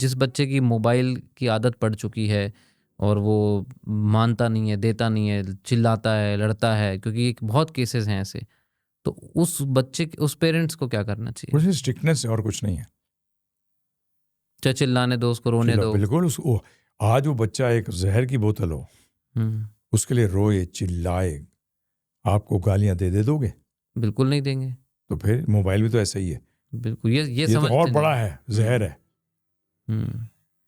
जिस बच्चे की मोबाइल की आदत पड़ चुकी है और वो मानता नहीं है, देता नहीं है, चिल्लाता है, लड़ता है, क्योंकि एक बहुत केसेस हैं ऐसे, तो उस बच्चे उस पेरेंट्स को क्या करना चाहिए? कुछ स्ट्रिक्टनेस है और कुछ नहीं है। चाहे चिल्लाने दो, उसको रोने दो। बिल्कुल आज वो बच्चा एक जहर की बोतल हो, उसके लिए रोए चिल्लाए, आपको गालियां दे दोगे? बिल्कुल नहीं देंगे। तो फिर मोबाइल भी तो ऐसा ही है। बिल्कुल, ये तो समझते और बड़ा नहीं। है, जहर है।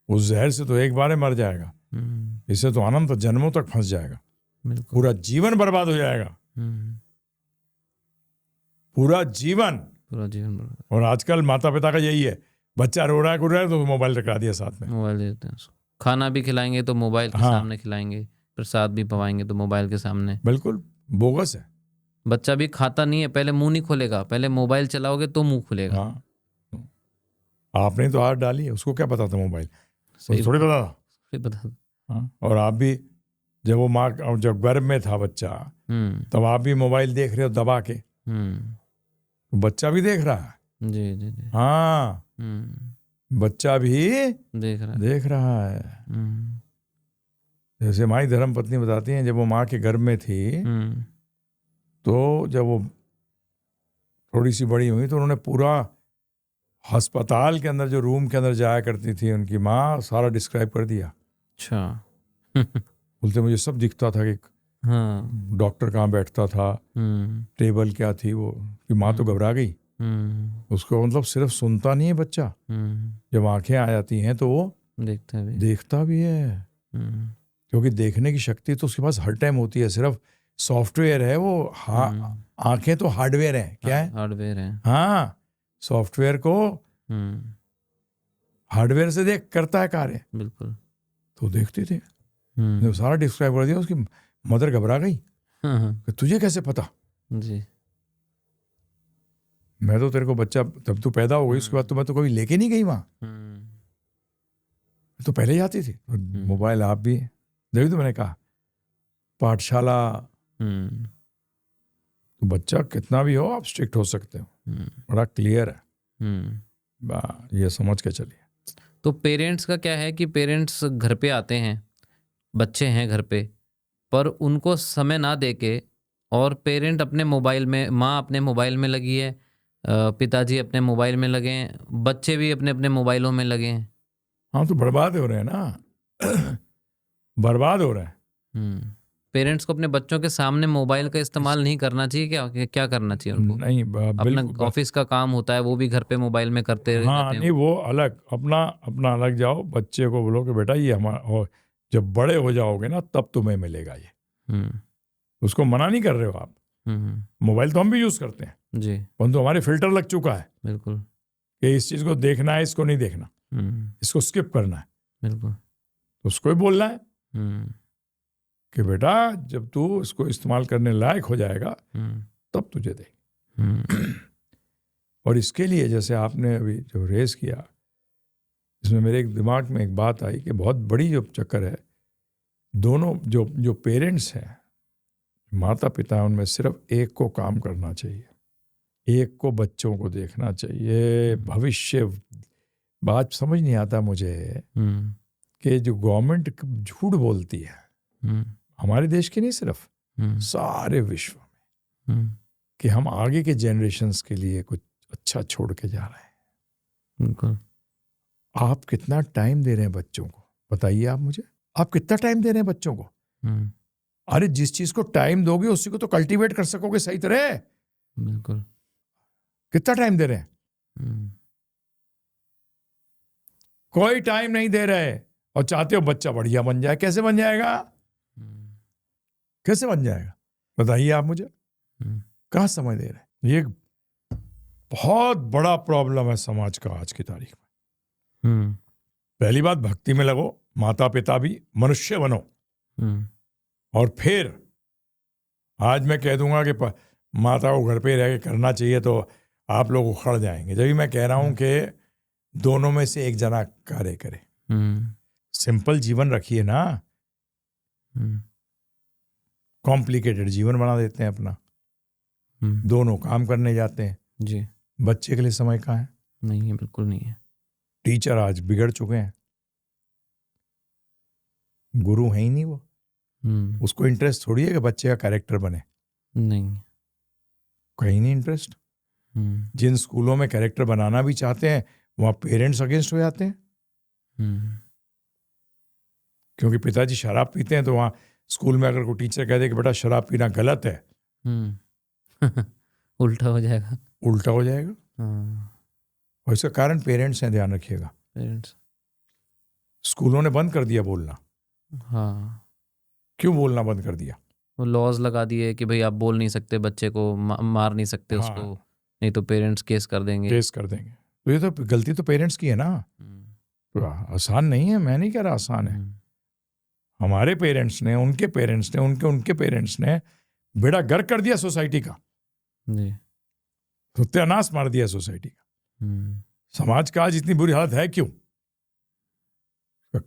उस जहर से तो एक बार ही मर जाएगा, इससे तो अनंत जन्मों तक फंस जाएगा, पूरा जीवन बर्बाद हो जाएगा, पूरा जीवन बर्बाद। और आजकल माता पिता का यही है, बच्चा रो रहा है तो मोबाइल रखा दिया साथ में, मोबाइल दे देते हैं उसको। खाना भी खिलाएंगे तो मोबाइल के सामने खिलाएंगे, प्रसाद भी पवाएंगे तो मोबाइल के सामने। बिल्कुल बोगस है। बच्चा भी खाता नहीं है, पहले मुंह नहीं खोलेगा, पहले मोबाइल चलाओगे तो मुंह खुलेगा। आपने तो हाथ डाली है, उसको क्या पता था मोबाइल? सही थोड़ी पता था। सही पता। और आप भी जब वो माँ जब गर्भ में था बच्चा, तब आप भी मोबाइल देख रहे हो दबा के, तो बच्चा भी देख रहा है। जी जी जी। हाँ, बच्चा भी देख रहा है। जैसे हमारी धर्म पत्नी बताती हैं, जब वो माँ के गर्भ में थी, तो जब वो थोड़ी सी बड़ी हुई तो उन्होंने पूरा अस्पताल के अंदर जो रूम के अंदर जाया करती थी उनकी माँ, सारा डिस्क्राइब कर दिया। अच्छा। बोलते मुझे सब दिखता था कि डॉक्टर कहाँ बैठता था, टेबल क्या थी वो, कि माँ तो घबरा गई। उसको मतलब सिर्फ सुनता नहीं है बच्चा, जब आंखें आ जाती हैं तो वो देखता भी है। क्योंकि देखने की शक्ति तो उसके पास हर टाइम होती है, सिर्फ सॉफ्टवेयर है वो। आंखें तो हार्डवेयर है। क्या है? हार्डवेयर है। हाँ, सॉफ्टवेयर को हार्डवेयर से देख करता है कार्य। बिल्कुल। तो देखते थे, सारा डिस्क्राइब कर दिया। उसकी मदर घबरा गई कि तुझे कैसे पता? जी, मैं तो तेरे को बच्चा तब तू पैदा हो गई, उसके बाद तो मैं तो कभी लेके नहीं गई वहां, तो पहले ही आती थी। मोबाइल आप भी देखिए, तो मैंने कहा पाठशाला, तो बच्चा कितना भी हो आप स्ट्रिक्ट हो सकते हो, बड़ा क्लियर है, ये समझ के चलिए। तो पेरेंट्स का क्या है कि पेरेंट्स घर पे आते हैं, बच्चे हैं घर पे, पर उनको समय ना देके, और पेरेंट अपने मोबाइल में, माँ अपने मोबाइल में लगी है, पिताजी अपने मोबाइल में लगे हैं, बच्चे भी अपने अपने मोबाइलों में लगे हैं। हाँ, तो बर्बाद हो रहे हैं ना, बर्बाद हो रहे हैं। पेरेंट्स को अपने बच्चों के सामने मोबाइल का इस्तेमाल नहीं करना चाहिए। क्या करना चाहिए उनको? नहीं, अपना ऑफिस का काम होता है वो भी घर पे मोबाइल में करते रहते हैं। नहीं, वो अलग, अपना अलग जाओ। बच्चे को बोलो कि बेटा ये हमारा, जब बड़े हो जाओगे ना तब तुम्हें मिलेगा ये। उसको मना नहीं कर रहे हो आप। मोबाइल तो हम भी यूज करते हैं जी, परंतु हमारे फिल्टर लग चुका है। बिल्कुल, कि इस चीज को देखना है, इसको नहीं देखना, इसको स्किप करना है। बिल्कुल, तो उसको ही बोलना है कि बेटा जब तू इसको इस्तेमाल करने लायक हो जाएगा तब तुझे दे। और इसके लिए जैसे आपने अभी जो रेस किया, इसमें मेरे एक दिमाग में एक बात आई कि बहुत बड़ी जो चक्कर है, दोनों जो पेरेंट्स हैं, माता पिता हैं, उनमें सिर्फ एक को काम करना चाहिए, एक को बच्चों को देखना चाहिए। भविष्य बात समझ नहीं आता मुझे कि जो गवर्नमेंट झूठ बोलती है, हमारे देश की नहीं, सिर्फ सारे विश्व में, कि हम आगे के जनरेशन्स के लिए कुछ अच्छा छोड़ के जा रहे हैं। बिल्कुल। आप कितना टाइम दे रहे हैं बच्चों को? बताइए आप मुझे, आप कितना टाइम दे रहे हैं बच्चों को? अरे जिस चीज को टाइम दोगे उसी को तो कल्टीवेट कर सकोगे सही तरह। बिल्कुल। कितना टाइम दे रहे हैं? कोई टाइम नहीं दे रहे, और चाहते हो बच्चा बढ़िया बन जाए। कैसे बन जाएगा? कैसे बन जाएगा बताइए आप मुझे। कहाँ समय दे रहे? ये बहुत बड़ा प्रॉब्लम है समाज का आज की तारीख में। पहली बात, भक्ति में लगो, माता पिता भी मनुष्य बनो। और फिर आज मैं कह दूंगा कि माता को घर पे रह के करना चाहिए तो आप लोग उखड़ जाएंगे। जब भी मैं कह रहा हूं कि दोनों में से एक जना कार्य करे। सिंपल जीवन रखिए ना, कॉम्प्लिकेटेड जीवन बना देते हैं अपना। दोनों काम करने जाते हैं जी, बच्चे के लिए समय कहाँ है? नहीं है, बिल्कुल नहीं है। टीचर आज बिगड़ चुके हैं, गुरु है ही नहीं वो। उसको इंटरेस्ट थोड़ी है कि बच्चे का कैरेक्टर बने, नहीं, कहीं नहीं इंटरेस्ट। जिन स्कूलों में कैरेक्टर बनाना भी चाहते हैं वहां पेरेंट्स अगेंस्ट हो जाते हैं, क्योंकि पिताजी शराब पीते हैं तो वहां स्कूल में अगर कोई टीचर कह दे कि बेटा शराब पीना गलत है, उल्टा हो जाएगा, उल्टा हो जाएगा। और इसका कारण पेरेंट्स हैं, ध्यान रखिएगा। पेरेंट्स, स्कूलों ने बंद कर दिया बोलना। हाँ, क्यों बोलना बंद कर दिया? वो लॉज लगा दिए कि भाई आप बोल नहीं सकते, बच्चे को मार नहीं सकते, हाँ, उसको नहीं तो पेरेंट्स केस कर देंगे। केस कर देंगे। तो ये तो गलती तो पेरेंट्स की है ना। तो आसान नहीं है, मैं नहीं कह रहा आसान है। हमारे पेरेंट्स ने, उनके पेरेंट्स ने, उनके पेरेंट्स ने बेड़ा गर्क कर दिया सोसाइटी का, सत्यानाश मार दिया सोसाइटी का। समाज का आज इतनी बुरी हालत है क्यों?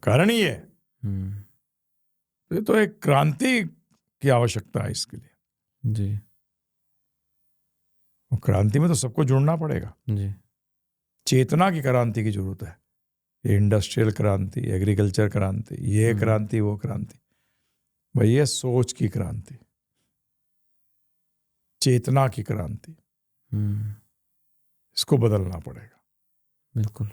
कारण ही है। ये तो एक क्रांति की आवश्यकता है इसके लिए जी। और क्रांति में तो सबको जुड़ना पड़ेगा जी। चेतना की क्रांति की जरूरत है। इंडस्ट्रियल क्रांति, एग्रीकल्चर क्रांति, ये क्रांति, वो क्रांति, भाई ये सोच की क्रांति, चेतना की क्रांति, इसको बदलना पड़ेगा। बिल्कुल।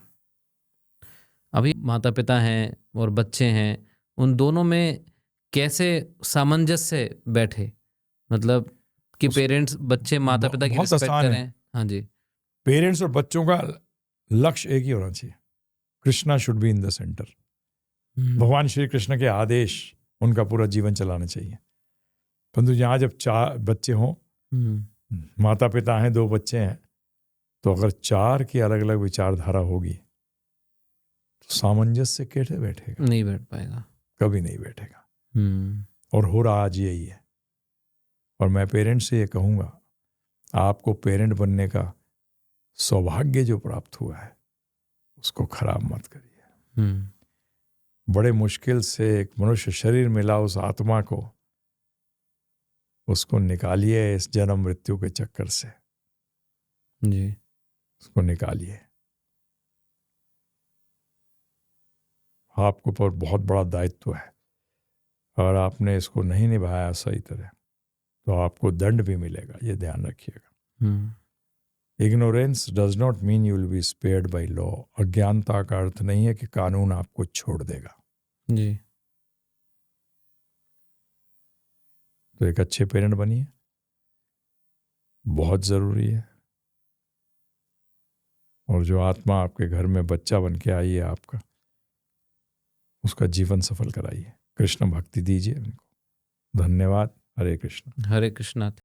अभी माता पिता हैं और बच्चे हैं, उन दोनों में कैसे सामंजस्य से बैठे, मतलब कि पेरेंट्स बच्चे माता पिता की रिस्पेक्ट करें। हाँ जी। पेरेंट्स और बच्चों का लक्ष्य एक ही होना चाहिए, Krishna should be in the centre. भगवान श्री कृष्ण के आदेश उनका पूरा जीवन चलाना चाहिए। परंतु यहाँ जब 4 बच्चे हों, माता पिता हैं, 2 बच्चे हैं, तो अगर 4 की अलग अलग विचारधारा होगी तो सामंजस्य कैसे बैठेगा? नहीं बैठ पाएगा, कभी नहीं बैठेगा। और हो रहा आज यही है। और मैं पेरेंट्स से ये कहूँगा, आपको पेरेंट बनने का सौभाग्य जो प्राप्त हुआ है उसको खराब मत करिए। बड़े मुश्किल से एक मनुष्य शरीर मिला, उस आत्मा को, उसको निकालिए इस जन्म मृत्यु के चक्कर से जी। उसको निकालिए। आपको पर बहुत बड़ा दायित्व है, और आपने इसको नहीं निभाया सही तरह तो आपको दंड भी मिलेगा, ये ध्यान रखिएगा। Ignorance does not mean you will be spared by law. अज्ञानता का अर्थ नहीं है कि कानून आपको छोड़ देगा जी। तो एक अच्छे पेरेंट बनिए, बहुत जरूरी है। और जो आत्मा आपके घर में बच्चा बन के आई है आपका, उसका जीवन सफल कराइए, कृष्ण भक्ति दीजिए उनको। धन्यवाद। हरे कृष्ण। हरे कृष्णा।